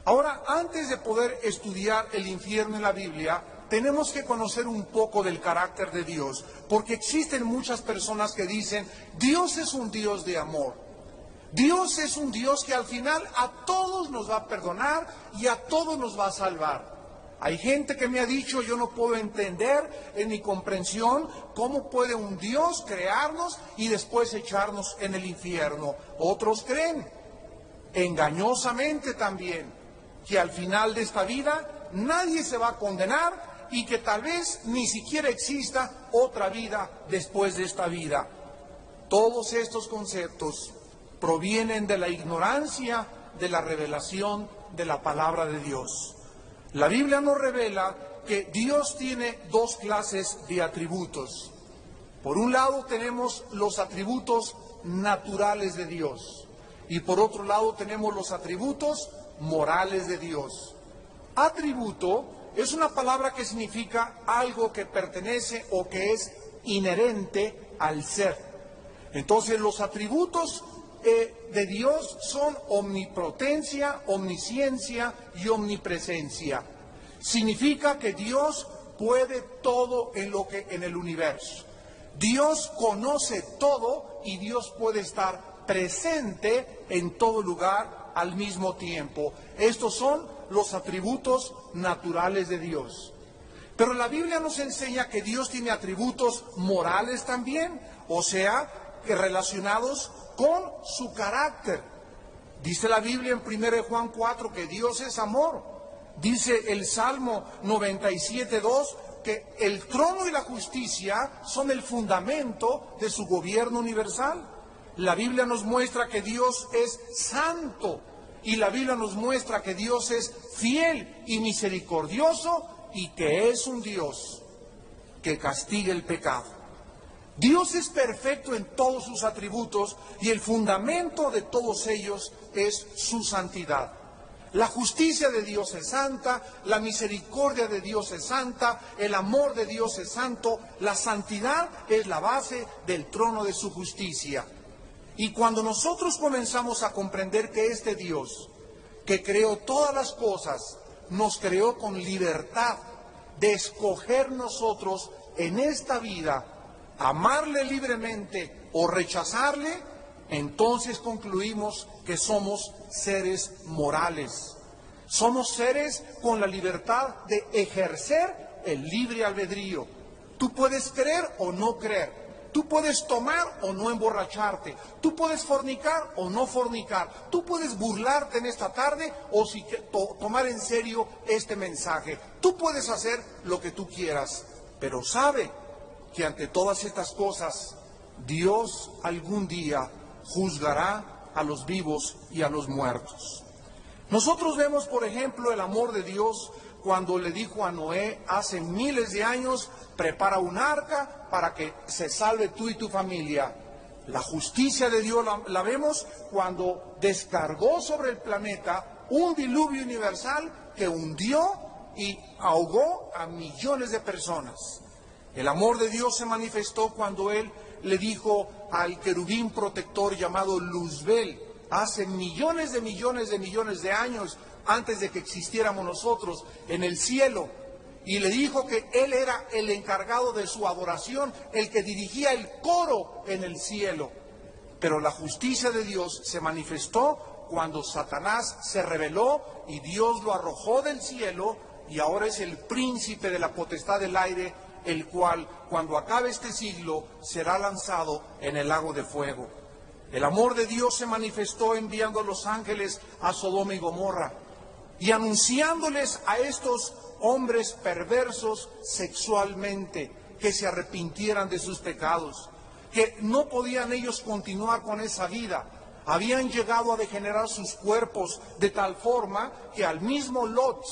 Ahora, antes de poder estudiar el infierno en la Biblia, tenemos que conocer un poco del carácter de Dios, porque existen muchas personas que dicen, Dios es un Dios de amor. Dios es un Dios que al final a todos nos va a perdonar y a todos nos va a salvar. Hay gente que me ha dicho, yo no puedo entender en mi comprensión cómo puede un Dios crearnos y después echarnos en el infierno. Otros creen, engañosamente también, que al final de esta vida nadie se va a condenar y que tal vez ni siquiera exista otra vida después de esta vida. Todos estos conceptos provienen de la ignorancia de la revelación de la palabra de Dios. La Biblia nos revela que Dios tiene dos clases de atributos. Por un lado tenemos los atributos naturales de Dios y por otro lado tenemos los atributos morales de Dios. Atributo es una palabra que significa algo que pertenece o que es inherente al ser. Entonces los atributos de Dios son omnipotencia, omnisciencia y omnipresencia. Significa que Dios puede todo en el universo. Dios conoce todo y Dios puede estar presente en todo lugar al mismo tiempo. Estos son los atributos naturales de Dios. Pero la Biblia nos enseña que Dios tiene atributos morales también, o sea, que relacionados con su carácter. Dice la Biblia en 1 Juan 4 que Dios es amor. Dice el Salmo 97:2 que el trono y la justicia son el fundamento de su gobierno universal. La Biblia nos muestra que Dios es santo y la Biblia nos muestra que Dios es fiel y misericordioso y que es un Dios que castiga el pecado. Dios es perfecto en todos sus atributos y el fundamento de todos ellos es su santidad. La justicia de Dios es santa, la misericordia de Dios es santa, el amor de Dios es santo, la santidad es la base del trono de su justicia. Y cuando nosotros comenzamos a comprender que este Dios, que creó todas las cosas, nos creó con libertad de escoger nosotros en esta vida, amarle libremente o rechazarle, entonces concluimos que somos seres morales. Somos seres con la libertad de ejercer el libre albedrío. Tú puedes creer o no creer. Tú puedes tomar o no emborracharte. Tú puedes fornicar o no fornicar. Tú puedes burlarte en esta tarde o tomar en serio este mensaje. Tú puedes hacer lo que tú quieras. Pero sabe que ante todas estas cosas, Dios algún día juzgará a los vivos y a los muertos. Nosotros vemos, por ejemplo, el amor de Dios cuando le dijo a Noé hace miles de años, prepara un arca para que se salve tú y tu familia. La justicia de Dios la vemos cuando descargó sobre el planeta un diluvio universal que hundió y ahogó a millones de personas. El amor de Dios se manifestó cuando Él le dijo al querubín protector llamado Luzbel, hace millones de años antes de que existiéramos nosotros en el cielo, y le dijo que Él era el encargado de su adoración, el que dirigía el coro en el cielo. Pero la justicia de Dios se manifestó cuando Satanás se rebeló y Dios lo arrojó del cielo y ahora es el príncipe de la potestad del aire, el cual, cuando acabe este siglo, será lanzado en el lago de fuego. El amor de Dios se manifestó enviando a los ángeles a Sodoma y Gomorra y anunciándoles a estos hombres perversos sexualmente que se arrepintieran de sus pecados, que no podían ellos continuar con esa vida. Habían llegado a degenerar sus cuerpos de tal forma que al mismo Lot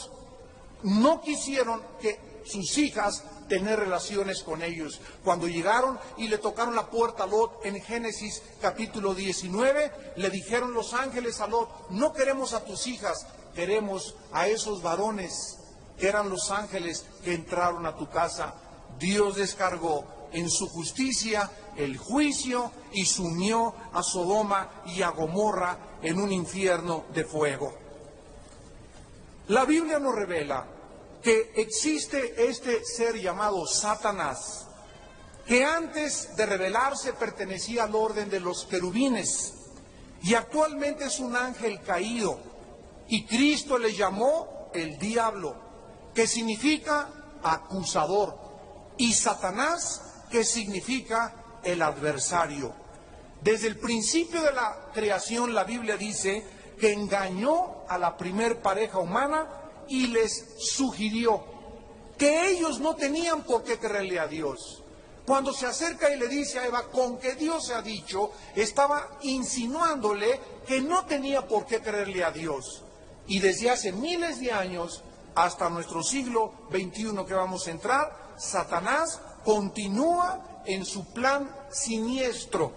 no quisieron que sus hijas tener relaciones con ellos. Cuando llegaron y le tocaron la puerta a Lot en Génesis capítulo 19, le dijeron los ángeles a Lot, no queremos a tus hijas, queremos a esos varones que eran los ángeles que entraron a tu casa. Dios descargó en su justicia el juicio y sumió a Sodoma y a Gomorra en un infierno de fuego. La Biblia nos revela que existe este ser llamado Satanás, que antes de revelarse pertenecía al orden de los querubines y actualmente es un ángel caído, y Cristo le llamó el diablo, que significa acusador, y Satanás, que significa el adversario. Desde el principio de la creación la Biblia dice que engañó a la primer pareja humana y les sugirió que ellos no tenían por qué creerle a Dios. Cuando se acerca y le dice a Eva, con que Dios se ha dicho, estaba insinuándole que no tenía por qué creerle a Dios. Y desde hace miles de años, hasta nuestro siglo XXI que vamos a entrar, Satanás continúa en su plan siniestro,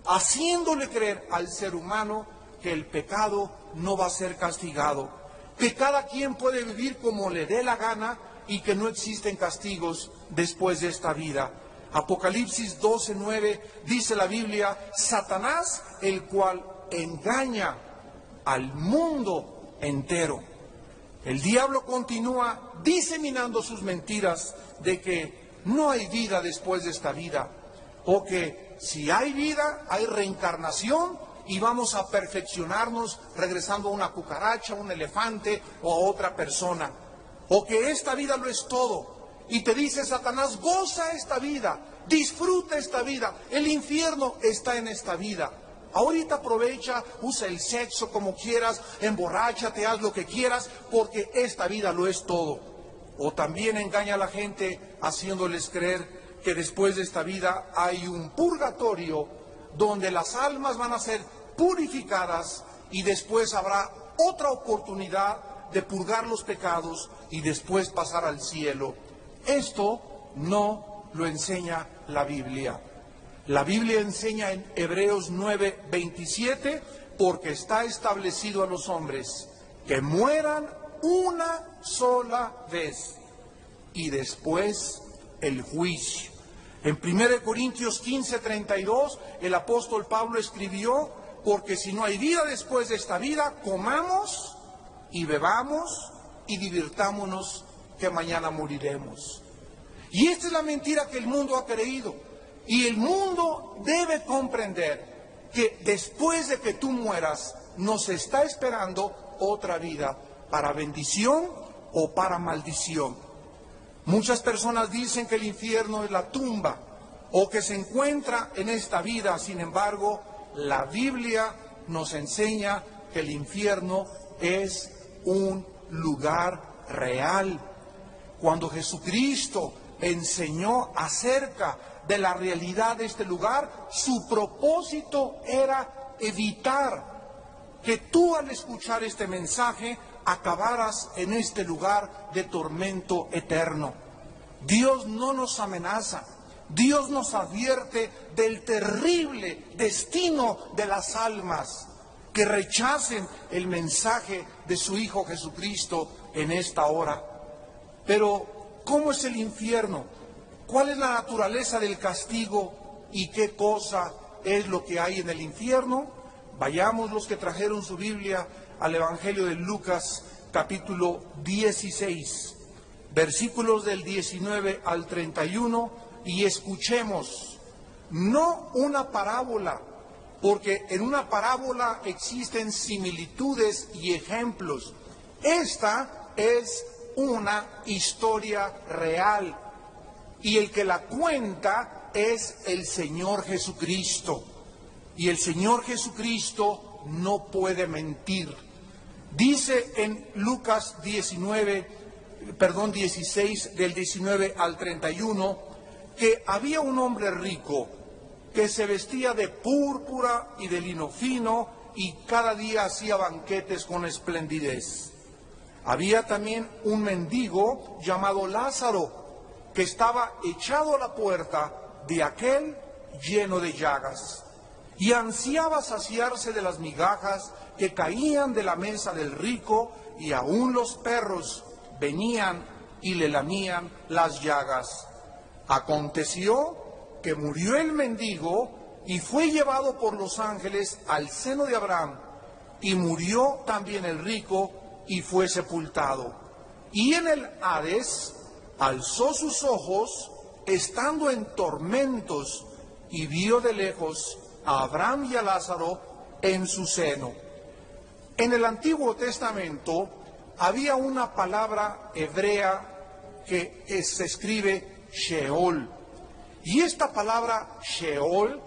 haciéndole creer al ser humano que el pecado no va a ser castigado, que cada quien puede vivir como le dé la gana y que no existen castigos después de esta vida. Apocalipsis 12:9 dice la Biblia, Satanás, el cual engaña al mundo entero. El diablo continúa diseminando sus mentiras de que no hay vida después de esta vida, o que si hay vida, hay reencarnación y vamos a perfeccionarnos regresando a una cucaracha, a un elefante o a otra persona, o que esta vida lo es todo. Y te dice Satanás, goza esta vida, disfruta esta vida, el infierno está en esta vida. Ahorita aprovecha, usa el sexo como quieras, emborráchate, haz lo que quieras, porque esta vida lo es todo. O también engaña a la gente haciéndoles creer que después de esta vida hay un purgatorio donde las almas van a ser purificadas y después habrá otra oportunidad de purgar los pecados y después pasar al cielo. Esto no lo enseña la Biblia. La Biblia enseña en Hebreos 9:27, porque está establecido a los hombres que mueran una sola vez y después el juicio. En 1 Corintios 15:32, el apóstol Pablo escribió, porque si no hay vida después de esta vida, comamos y bebamos y divirtámonos, que mañana moriremos. Y esta es la mentira que el mundo ha creído. Y el mundo debe comprender que después de que tú mueras, nos está esperando otra vida, para bendición o para maldición. Muchas personas dicen que el infierno es la tumba o que se encuentra en esta vida. Sin embargo, la Biblia nos enseña que el infierno es un lugar real. Cuando Jesucristo enseñó acerca de la realidad de este lugar, su propósito era evitar que tú, al escuchar este mensaje, acabaras en este lugar de tormento eterno. Dios no nos amenaza, Dios nos advierte del terrible destino de las almas que rechacen el mensaje de su Hijo Jesucristo en esta hora. Pero, ¿cómo es el infierno? ¿Cuál es la naturaleza del castigo y qué cosa es lo que hay en el infierno? Vayamos los que trajeron su Biblia al Evangelio de Lucas, capítulo 16, versículos del 19 al 31, y escuchemos, no una parábola, porque en una parábola existen similitudes y ejemplos. Esta es una historia real, y el que la cuenta es el Señor Jesucristo. Y el Señor Jesucristo no puede mentir. Dice en Lucas 16, del 19 al 31, que había un hombre rico que se vestía de púrpura y de lino fino y cada día hacía banquetes con esplendidez. Había también un mendigo llamado Lázaro, que estaba echado a la puerta de aquel lleno de llagas, y ansiaba saciarse de las migajas que caían de la mesa del rico, y aún los perros venían y le lamían las llagas. Aconteció que murió el mendigo y fue llevado por los ángeles al seno de Abraham, y murió también el rico y fue sepultado. Y en el Hades alzó sus ojos, estando en tormentos, y vio de lejos a Abraham y a Lázaro en su seno. En el Antiguo Testamento había una palabra hebrea que se escribe Sheol. Y esta palabra Sheol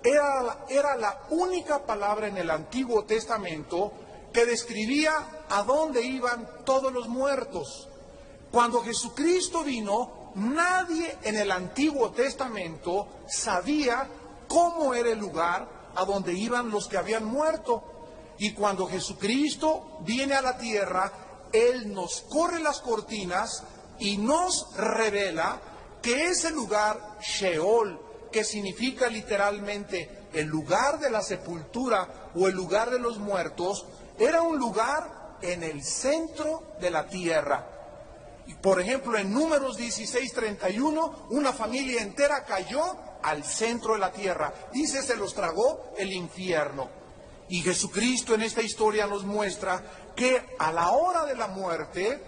era la única palabra en el Antiguo Testamento que describía a dónde iban todos los muertos. Cuando Jesucristo vino, nadie en el Antiguo Testamento sabía cómo era el lugar a donde iban los que habían muerto. Y cuando Jesucristo viene a la tierra, Él nos corre las cortinas y nos revela que ese lugar Sheol, que significa literalmente el lugar de la sepultura o el lugar de los muertos, era un lugar en el centro de la tierra. Y por ejemplo, en Números 16:31, una familia entera cayó al centro de la tierra. Dice, se los tragó el infierno. Y Jesucristo en esta historia nos muestra que a la hora de la muerte,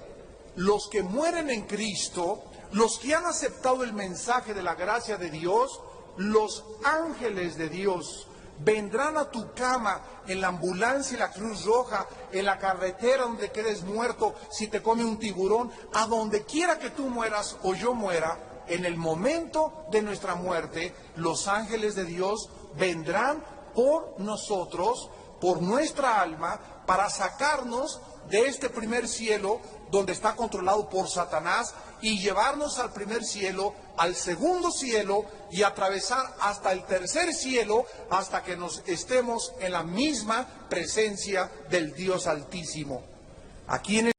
los que mueren en Cristo, los que han aceptado el mensaje de la gracia de Dios, los ángeles de Dios vendrán a tu cama, en la ambulancia y la Cruz Roja, en la carretera donde quedes muerto, si te come un tiburón, a donde quiera que tú mueras o yo muera, en el momento de nuestra muerte, los ángeles de Dios vendrán por nosotros, por nuestra alma, para sacarnos de este primer cielo donde está controlado por Satanás y llevarnos al primer cielo, al segundo cielo y atravesar hasta el tercer cielo hasta que nos estemos en la misma presencia del Dios Altísimo. Aquí en el...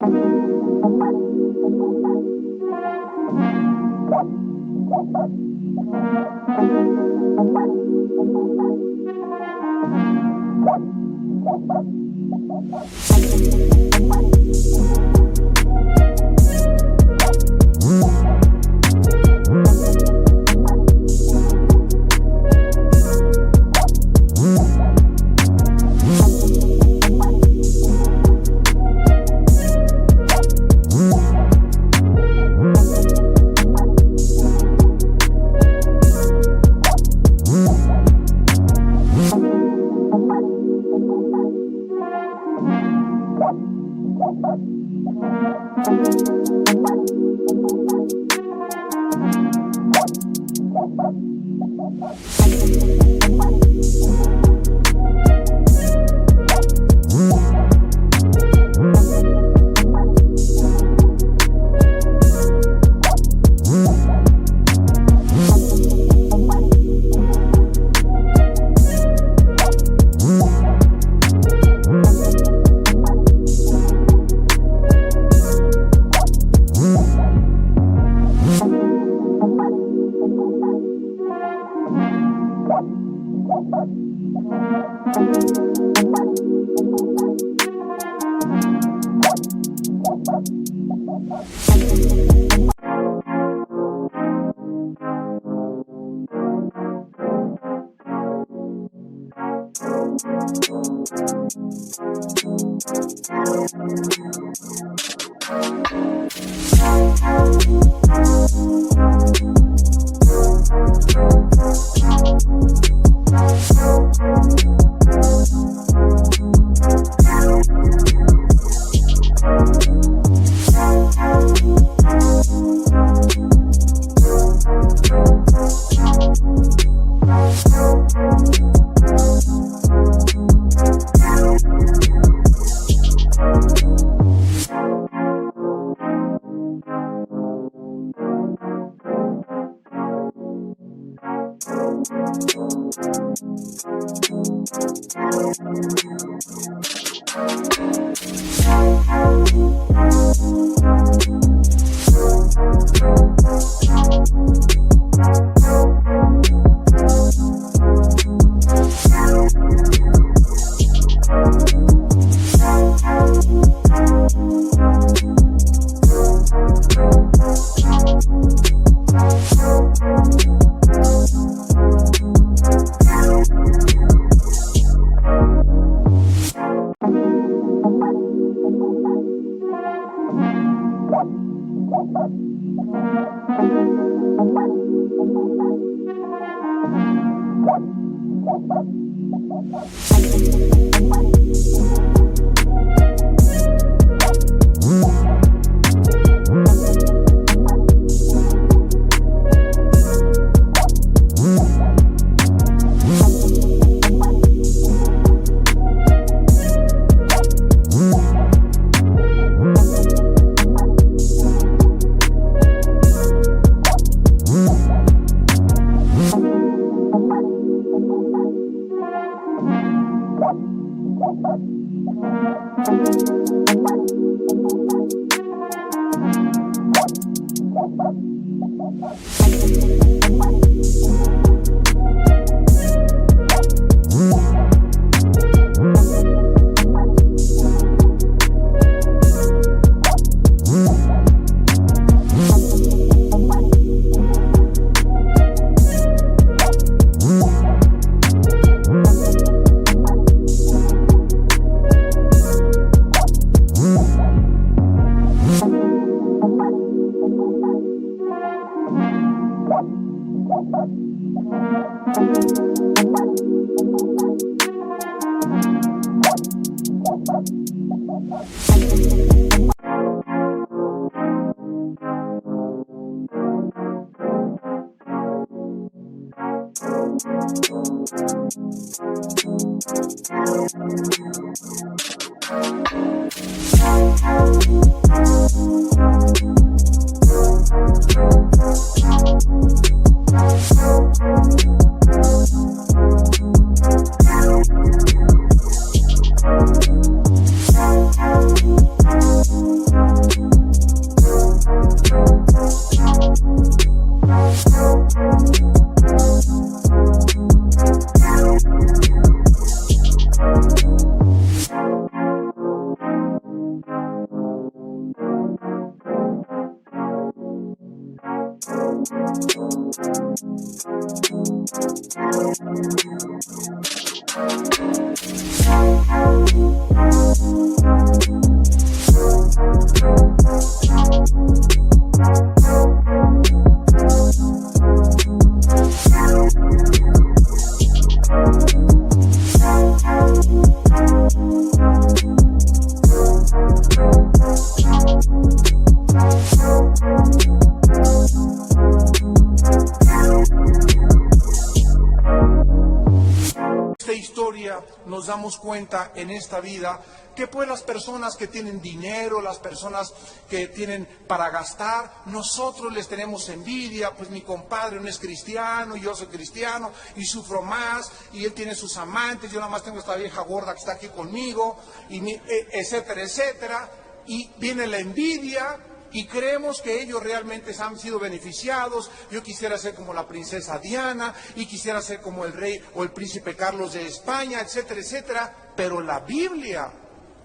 Nos damos cuenta en esta vida que pues las personas que tienen dinero, las personas que tienen para gastar, nosotros les tenemos envidia, pues mi compadre no es cristiano, y yo soy cristiano y sufro más, y él tiene sus amantes, yo nada más tengo esta vieja gorda que está aquí conmigo, etcétera, etcétera, y viene la envidia. Y creemos que ellos realmente han sido beneficiados. Yo quisiera ser como la princesa Diana, y quisiera ser como el rey o el príncipe Carlos de España, etcétera, etcétera. Pero la Biblia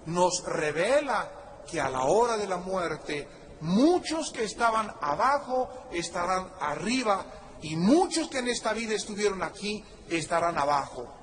nos revela que a la hora de la muerte, muchos que estaban abajo estarán arriba, y muchos que en esta vida estuvieron aquí estarán abajo.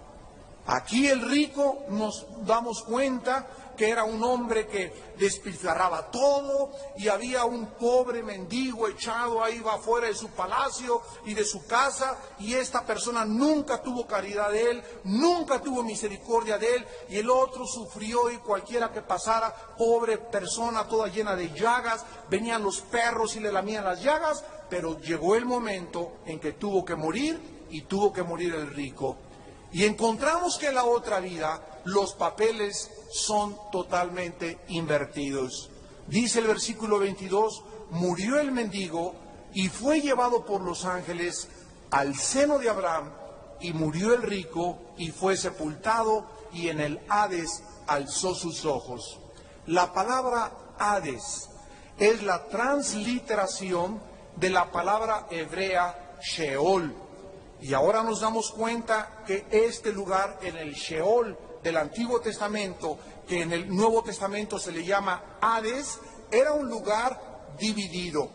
Aquí el rico, nos damos cuenta que era un hombre que despilfarraba todo, y había un pobre mendigo echado ahí afuera de su palacio y de su casa, y esta persona nunca tuvo caridad de él, nunca tuvo misericordia de él, y el otro sufrió, y cualquiera que pasara, pobre persona toda llena de llagas, venían los perros y le lamían las llagas, pero llegó el momento en que tuvo que morir, y tuvo que morir el rico. Y encontramos que en la otra vida los papeles son totalmente invertidos. Dice el versículo 22, murió el mendigo y fue llevado por los ángeles al seno de Abraham, y murió el rico y fue sepultado, y en el Hades alzó sus ojos. La palabra Hades es la transliteración de la palabra hebrea Sheol. Y ahora nos damos cuenta que este lugar en el Sheol del Antiguo Testamento, que en el Nuevo Testamento se le llama Hades, era un lugar dividido.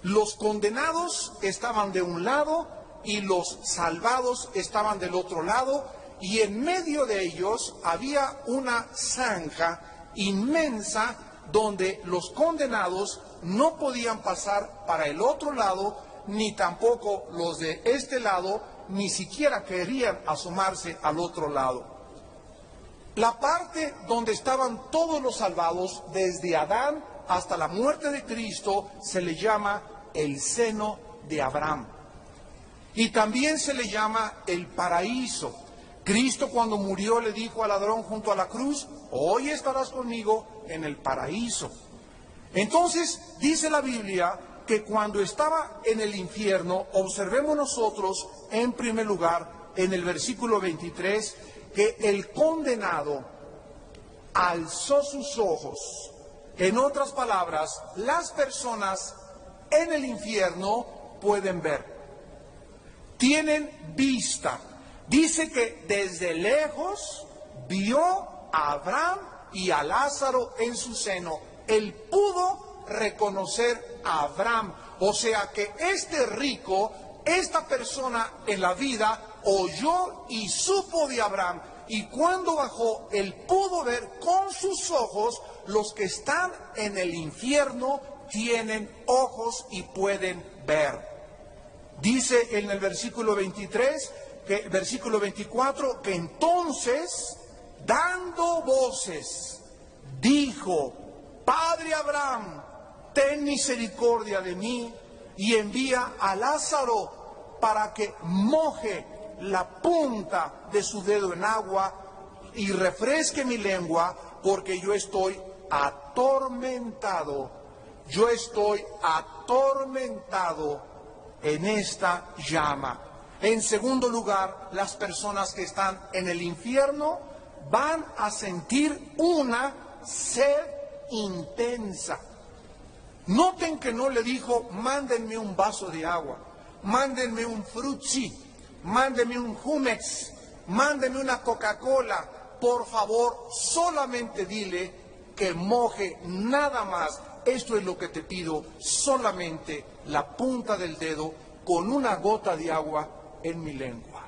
Los condenados estaban de un lado y los salvados estaban del otro lado, y en medio de ellos había una zanja inmensa donde los condenados no podían pasar para el otro lado, ni tampoco los de este lado, ni siquiera querían asomarse al otro lado. La parte donde estaban todos los salvados, desde Adán hasta la muerte de Cristo, se le llama el seno de Abraham. Y también se le llama el paraíso. Cristo, cuando murió, le dijo al ladrón junto a la cruz: hoy estarás conmigo en el paraíso. Entonces, dice la Biblia que cuando estaba en el infierno, observemos nosotros, en primer lugar, en el versículo 23, que el condenado alzó sus ojos. En otras palabras, las personas en el infierno pueden ver, tienen vista. Dice que desde lejos vio a Abraham y a Lázaro en su seno. Él pudo reconocer a Abraham. O sea que este rico, esta persona en la vida, oyó y supo de Abraham. Y cuando bajó, él pudo ver con sus ojos. Los que están en el infierno tienen ojos y pueden ver. Dice en el versículo 23, versículo 24, que entonces, dando voces, dijo: Padre Abraham, ten misericordia de mí y envía a Lázaro para que moje la punta de su dedo en agua y refresque mi lengua, porque yo estoy atormentado. Yo estoy atormentado en esta llama. En segundo lugar, las personas que están en el infierno van a sentir una sed intensa. Noten que no le dijo: mándenme un vaso de agua, mándenme un frutzi, mándenme un Jumex, mándenme una Coca-Cola. Por favor, solamente dile que moje, nada más. Esto es lo que te pido, solamente la punta del dedo con una gota de agua en mi lengua.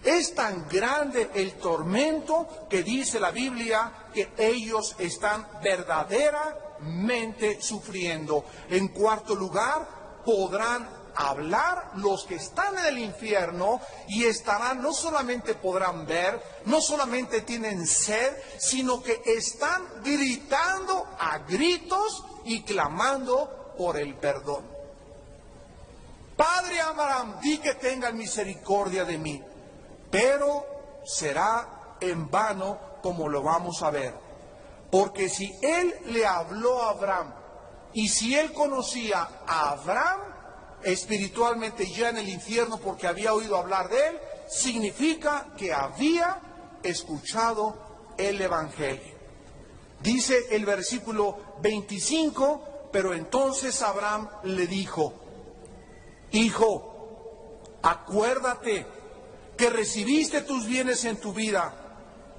Es tan grande el tormento que dice la Biblia que ellos están verdaderamente sufriendo. En cuarto lugar, podrán hablar los que están en el infierno y estarán, no solamente podrán ver, no solamente tienen sed, sino que están gritando a gritos y clamando por el perdón. Padre Abraham, di que tengan misericordia de mí. Pero será en vano, como lo vamos a ver. Porque si él le habló a Abraham y si él conocía a Abraham espiritualmente ya en el infierno porque había oído hablar de él, significa que había escuchado el Evangelio. Dice el versículo 25, pero entonces Abraham le dijo: Hijo, acuérdate que recibiste tus bienes en tu vida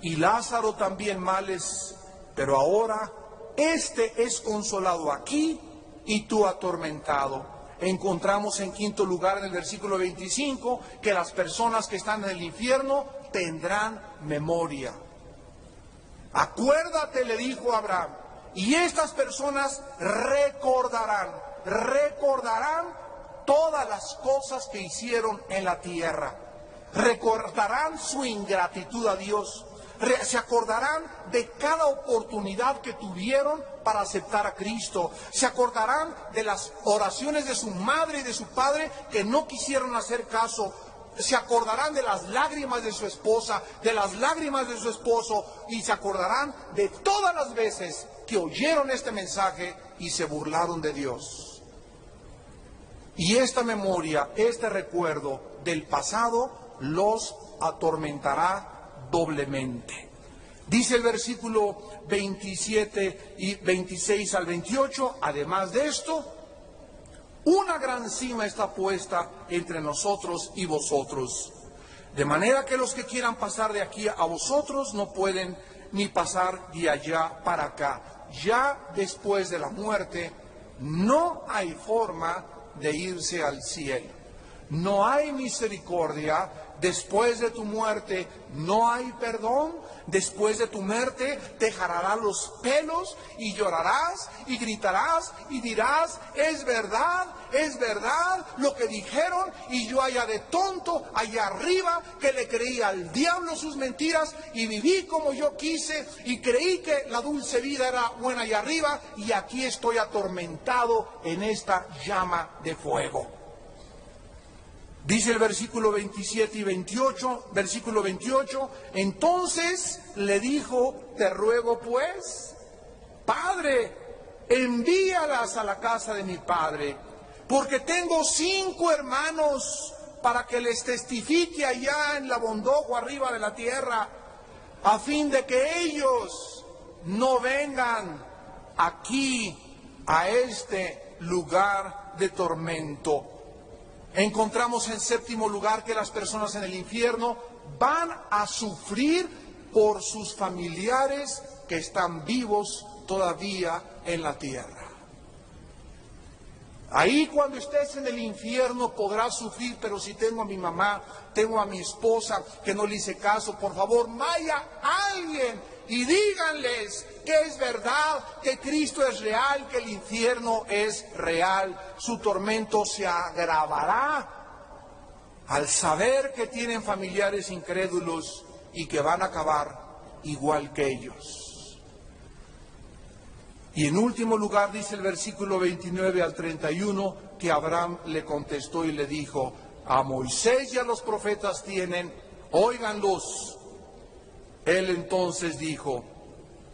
y Lázaro también males, pero ahora este es consolado aquí y tú atormentado. Encontramos en quinto lugar en el versículo 25 que las personas que están en el infierno tendrán memoria. Acuérdate, le dijo Abraham, y estas personas recordarán todas las cosas que hicieron en la tierra. Recordarán su ingratitud a Dios. Se acordarán de cada oportunidad que tuvieron para aceptar a Cristo. Se acordarán de las oraciones de su madre y de su padre que no quisieron hacer caso. Se acordarán de las lágrimas de su esposa, de las lágrimas de su esposo, y se acordarán de todas las veces que oyeron este mensaje y se burlaron de Dios. Y esta memoria, este recuerdo del pasado los atormentará doblemente. Dice el versículo 27 y 26 al 28, además de esto, una gran cima está puesta entre nosotros y vosotros, de manera que los que quieran pasar de aquí a vosotros no pueden ni pasar de allá para acá. Ya después de la muerte no hay forma de irse al cielo. No hay misericordia, después de tu muerte no hay perdón. Después de tu muerte te jalarán los pelos y llorarás y gritarás y dirás, es verdad lo que dijeron, y yo allá de tonto, allá arriba, que le creí al diablo sus mentiras y viví como yo quise y creí que la dulce vida era buena allá arriba, y aquí estoy atormentado en esta llama de fuego. Dice el versículo 27 y 28, versículo 28, entonces le dijo, te ruego pues, Padre, envíalas a la casa de mi padre, porque tengo 5 hermanos, para que les testifique allá en la bondojo arriba de la tierra, a fin de que ellos no vengan aquí a este lugar de tormento. Encontramos en séptimo lugar que las personas en el infierno van a sufrir por sus familiares que están vivos todavía en la tierra. Ahí cuando estés en el infierno podrás sufrir, pero si tengo a mi mamá, tengo a mi esposa que no le hice caso, por favor, vaya alguien y díganles que es verdad, que Cristo es real, que el infierno es real. Su tormento se agravará al saber que tienen familiares incrédulos y que van a acabar igual que ellos. Y en último lugar dice el versículo 29 al 31 que Abraham le contestó y le dijo, a Moisés y a los profetas tienen, óiganlos. Él entonces dijo,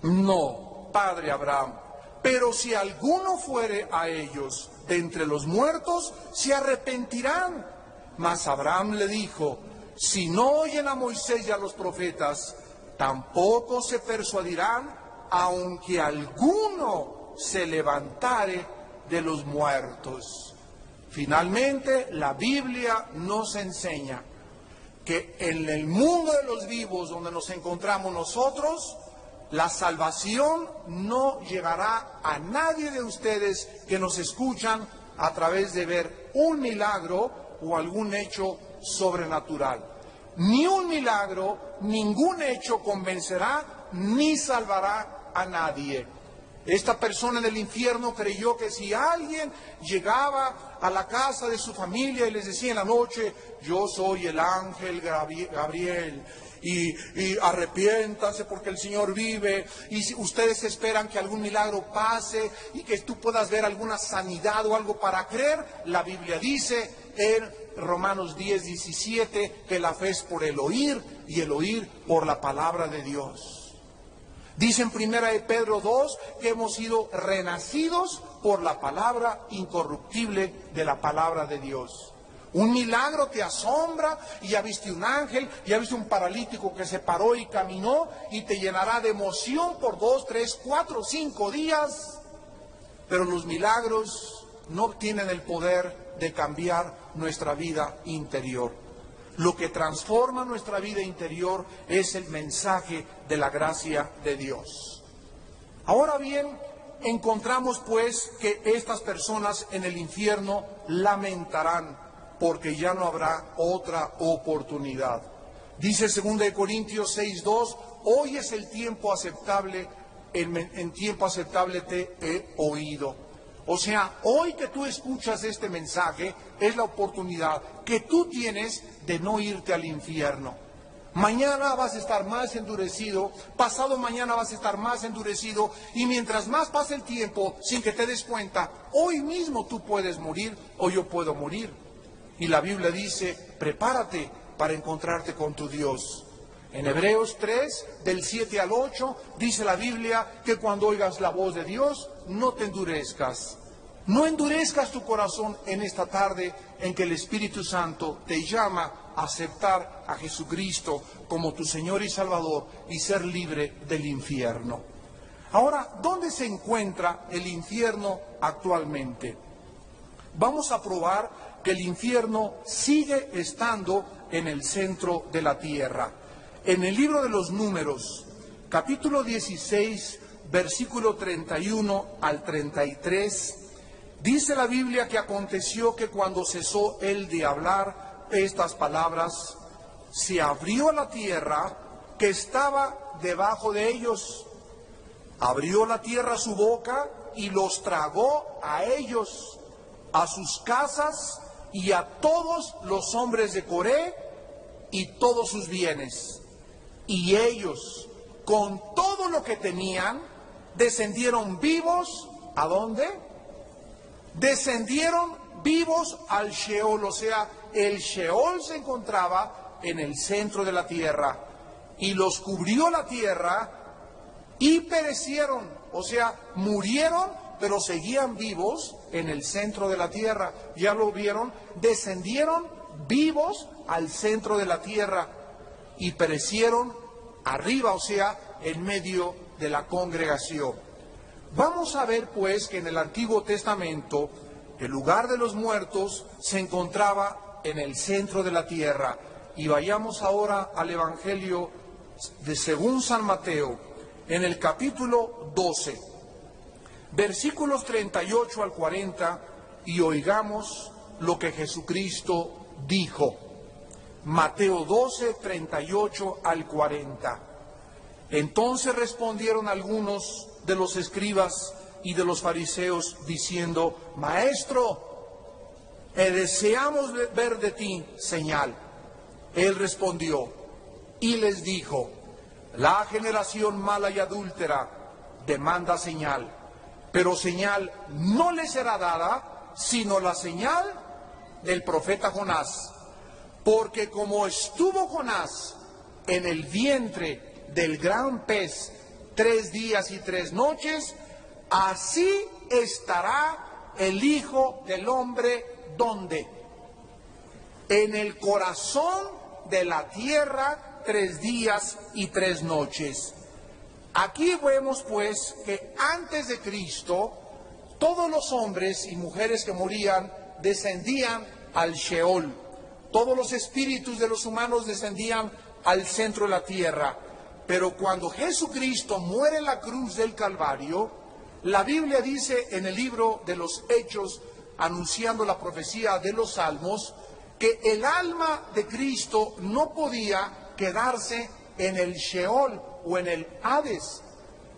no, padre Abraham, pero si alguno fuere a ellos de entre los muertos, se arrepentirán. Mas Abraham le dijo, si no oyen a Moisés y a los profetas, tampoco se persuadirán, aunque alguno se levantare de los muertos. Finalmente, la Biblia nos enseña que en el mundo de los vivos, donde nos encontramos nosotros, la salvación no llegará a nadie de ustedes que nos escuchan a través de ver un milagro o algún hecho sobrenatural. Ni un milagro, ningún hecho convencerá ni salvará a nadie. Esta persona en el infierno creyó que si alguien llegaba a la casa de su familia y les decía en la noche, yo soy el ángel Gabriel, y arrepiéntanse porque el Señor vive, y si ustedes esperan que algún milagro pase y que tú puedas ver alguna sanidad o algo para creer, la Biblia dice en Romanos 10:17 que la fe es por el oír y el oír por la palabra de Dios. Dice en primera de Pedro 2 que hemos sido renacidos por la palabra incorruptible de la palabra de Dios. Un milagro te asombra y ya viste un ángel, ya viste un paralítico que se paró y caminó y te llenará de emoción por 2, 3, 4, 5 días. Pero los milagros no tienen el poder de cambiar nuestra vida interior. Lo que transforma nuestra vida interior es el mensaje de la gracia de Dios. Ahora bien, encontramos pues que estas personas en el infierno lamentarán porque ya no habrá otra oportunidad. Dice 2 Corintios 6:2, hoy es el tiempo aceptable, en tiempo aceptable te he oído. O sea, hoy que tú escuchas este mensaje, es la oportunidad que tú tienes de no irte al infierno. Mañana vas a estar más endurecido, pasado mañana vas a estar más endurecido, y mientras más pase el tiempo, sin que te des cuenta, hoy mismo tú puedes morir o yo puedo morir. Y la Biblia dice, prepárate para encontrarte con tu Dios. En Hebreos 3, del 7 al 8, dice la Biblia que cuando oigas la voz de Dios, no te endurezcas. No endurezcas tu corazón en esta tarde en que el Espíritu Santo te llama a aceptar a Jesucristo como tu Señor y Salvador y ser libre del infierno. Ahora, ¿dónde se encuentra el infierno actualmente? Vamos a probar que el infierno sigue estando en el centro de la tierra. En el libro de los Números, capítulo 16, versículo 31 al 33, dice la Biblia que aconteció que cuando cesó él de hablar estas palabras, se abrió la tierra que estaba debajo de ellos. Abrió la tierra su boca y los tragó a ellos, a sus casas y a todos los hombres de Coré y todos sus bienes. Y ellos, con todo lo que tenían, descendieron vivos. ¿A dónde? Descendieron vivos al Sheol. O sea, el Sheol se encontraba en el centro de la tierra. Y los cubrió la tierra y perecieron. O sea, murieron, pero seguían vivos en el centro de la tierra. ¿Ya lo vieron? Descendieron vivos al centro de la tierra y perecieron arriba, o sea, en medio de la congregación. Vamos a ver pues que en el Antiguo Testamento el lugar de los muertos se encontraba en el centro de la tierra. Y vayamos ahora al Evangelio de según San Mateo, en el capítulo 12, versículos 38 al 40, y oigamos lo que Jesucristo dijo. Mateo 12, 38 al 40. Entonces respondieron algunos de los escribas y de los fariseos diciendo: Maestro, deseamos ver de ti señal. Él respondió y les dijo: La generación mala y adúltera demanda señal, pero señal no le será dada sino la señal del profeta Jonás. Porque como estuvo Jonás en el vientre del gran pez 3 días y 3 noches, así estará el Hijo del Hombre, ¿dónde? En el corazón de la tierra 3 días y 3 noches. Aquí vemos pues que antes de Cristo, todos los hombres y mujeres que morían descendían al Sheol. Todos los espíritus de los humanos descendían al centro de la tierra. Pero cuando Jesucristo muere en la cruz del Calvario, la Biblia dice en el libro de los Hechos, anunciando la profecía de los Salmos, que el alma de Cristo no podía quedarse en el Sheol o en el Hades,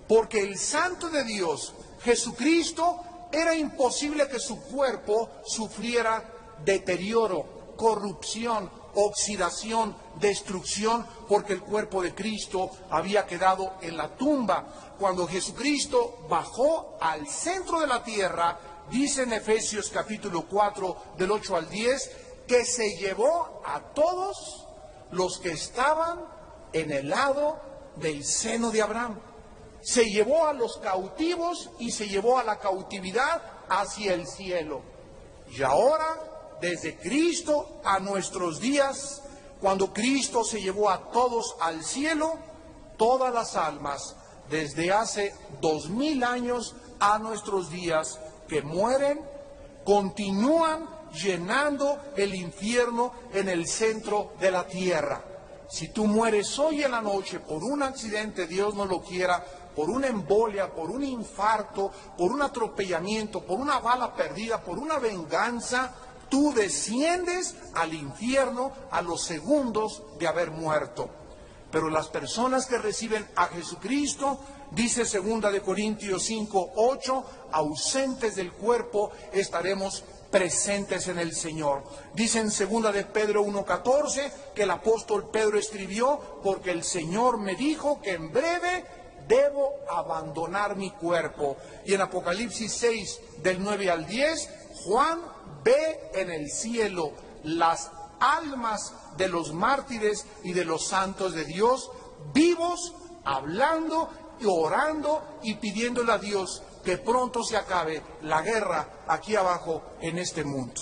porque el Santo de Dios, Jesucristo, era imposible que su cuerpo sufriera deterioro, corrupción, oxidación, destrucción, porque el cuerpo de Cristo había quedado en la tumba. Cuando Jesucristo bajó al centro de la tierra, dice en Efesios capítulo 4, del 8 al 10, que se llevó a todos los que estaban en el lado del seno de Abraham. Se llevó a los cautivos y se llevó a la cautividad hacia el cielo. Y ahora, desde Cristo a nuestros días, cuando Cristo se llevó a todos al cielo, todas las almas, desde hace 2000 años a nuestros días, que mueren, continúan llenando el infierno en el centro de la tierra. Si tú mueres hoy en la noche por un accidente, Dios no lo quiera, por una embolia, por un infarto, por un atropellamiento, por una bala perdida, por una venganza, tú desciendes al infierno a los segundos de haber muerto. Pero las personas que reciben a Jesucristo, dice 2 Corintios 5, 8, ausentes del cuerpo, estaremos presentes en el Señor. Dice en 2 Pedro 1:14 que el apóstol Pedro escribió: porque el Señor me dijo que en breve debo abandonar mi cuerpo. Y en Apocalipsis 6, del 9 al 10, Juan ve en el cielo las almas de los mártires y de los santos de Dios, vivos, hablando y orando y pidiéndole a Dios que pronto se acabe la guerra aquí abajo en este mundo.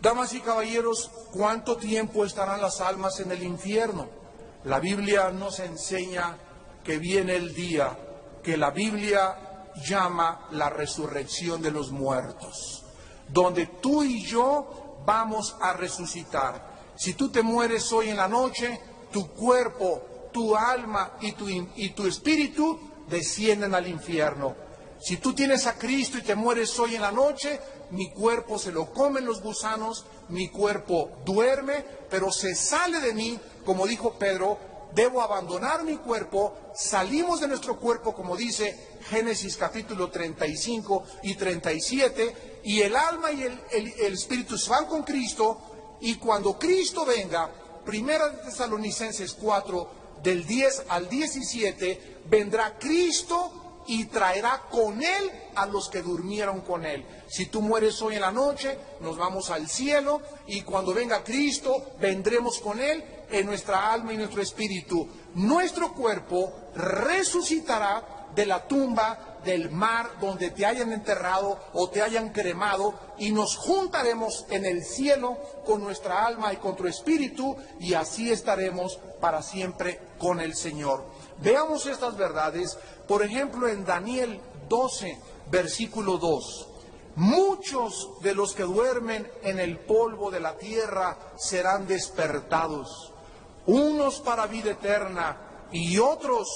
Damas y caballeros, ¿cuánto tiempo estarán las almas en el infierno? La Biblia nos enseña que viene el día que la Biblia llama la resurrección de los muertos, donde tú y yo vamos a resucitar. Si tú te mueres hoy en la noche, tu cuerpo, tu alma y tu espíritu descienden al infierno. Si tú tienes a Cristo y te mueres hoy en la noche, mi cuerpo se lo comen los gusanos, mi cuerpo duerme, pero se sale de mí, como dijo Pedro, debo abandonar mi cuerpo, salimos de nuestro cuerpo, como dice Génesis capítulo 35 y 37, y el alma y el espíritu se van con Cristo, y cuando Cristo venga, Primera de Tesalonicenses 4, del 10 al 17, vendrá Cristo y traerá con Él a los que durmieron con Él. Si tú mueres hoy en la noche, nos vamos al cielo, y cuando venga Cristo, vendremos con Él en nuestra alma y nuestro espíritu. Nuestro cuerpo resucitará de la tumba, del mar donde te hayan enterrado o te hayan cremado, y nos juntaremos en el cielo con nuestra alma y con tu espíritu, y así estaremos para siempre con el Señor. Veamos estas verdades, por ejemplo, en Daniel 12, versículo 2. Muchos de los que duermen en el polvo de la tierra serán despertados, unos para vida eterna y otros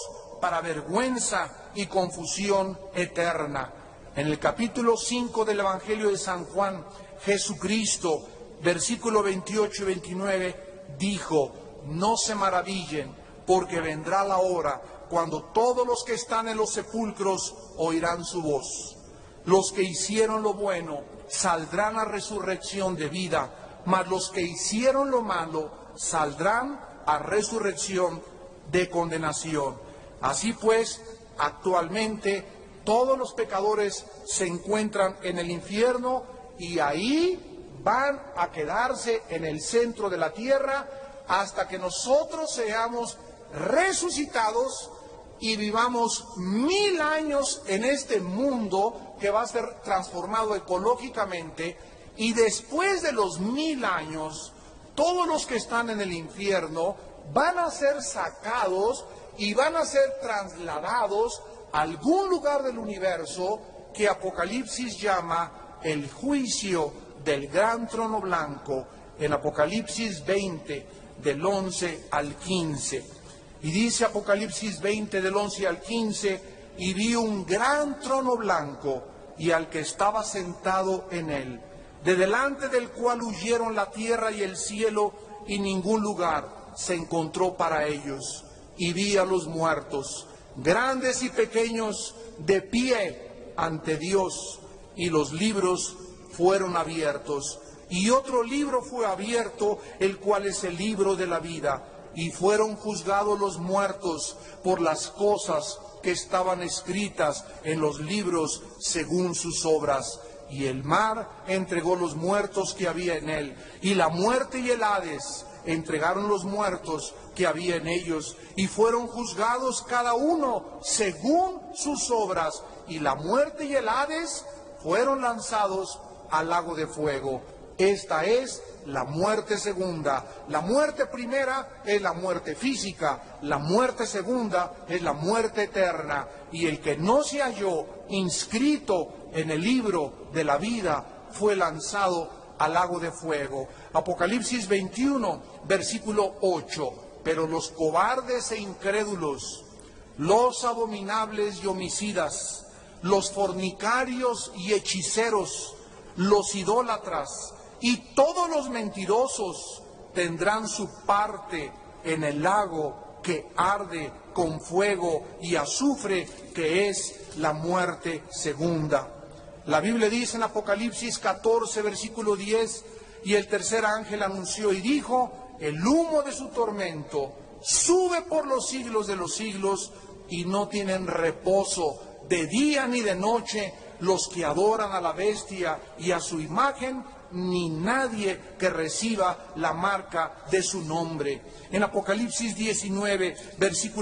para vergüenza y confusión eterna. En el capítulo 5 del Evangelio de San Juan, Jesucristo, versículo 28 y 29, dijo: no se maravillen, porque vendrá la hora cuando todos los que están en los sepulcros oirán su voz. Los que hicieron lo bueno saldrán a resurrección de vida, mas los que hicieron lo malo saldrán a resurrección de condenación. Así pues, actualmente todos los pecadores se encuentran en el infierno, y ahí van a quedarse en el centro de la tierra hasta que nosotros seamos resucitados y vivamos 1000 años en este mundo que va a ser transformado ecológicamente, y después de los 1000 años, todos los que están en el infierno van a ser sacados y van a ser trasladados a algún lugar del universo que Apocalipsis llama el juicio del gran trono blanco, en Apocalipsis 20, del 11 al 15. Y dice Apocalipsis 20, del 11 al 15, y vi un gran trono blanco y al que estaba sentado en él, de delante del cual huyeron la tierra y el cielo, y ningún lugar se encontró para ellos. Y vi a los muertos, grandes y pequeños, de pie ante Dios, y los libros fueron abiertos. Y otro libro fue abierto, el cual es el libro de la vida. Y fueron juzgados los muertos por las cosas que estaban escritas en los libros según sus obras. Y el mar entregó los muertos que había en él, y la muerte y el Hades entregaron los muertos que había en ellos, y fueron juzgados cada uno según sus obras, y la muerte y el Hades fueron lanzados al lago de fuego. Esta es la muerte segunda. La muerte primera es la muerte física, la muerte segunda es la muerte eterna, y el que no se halló inscrito en el libro de la vida fue lanzado al lago de fuego. Apocalipsis 21, versículo 8. Pero los cobardes e incrédulos, los abominables y homicidas, los fornicarios y hechiceros, los idólatras y todos los mentirosos tendrán su parte en el lago que arde con fuego y azufre, que es la muerte segunda. La Biblia dice en Apocalipsis 14, versículo 10, y el tercer ángel anunció y dijo: el humo de su tormento sube por los siglos de los siglos, y no tienen reposo de día ni de noche los que adoran a la bestia y a su imagen, ni nadie que reciba la marca de su nombre. En Apocalipsis 19, versículo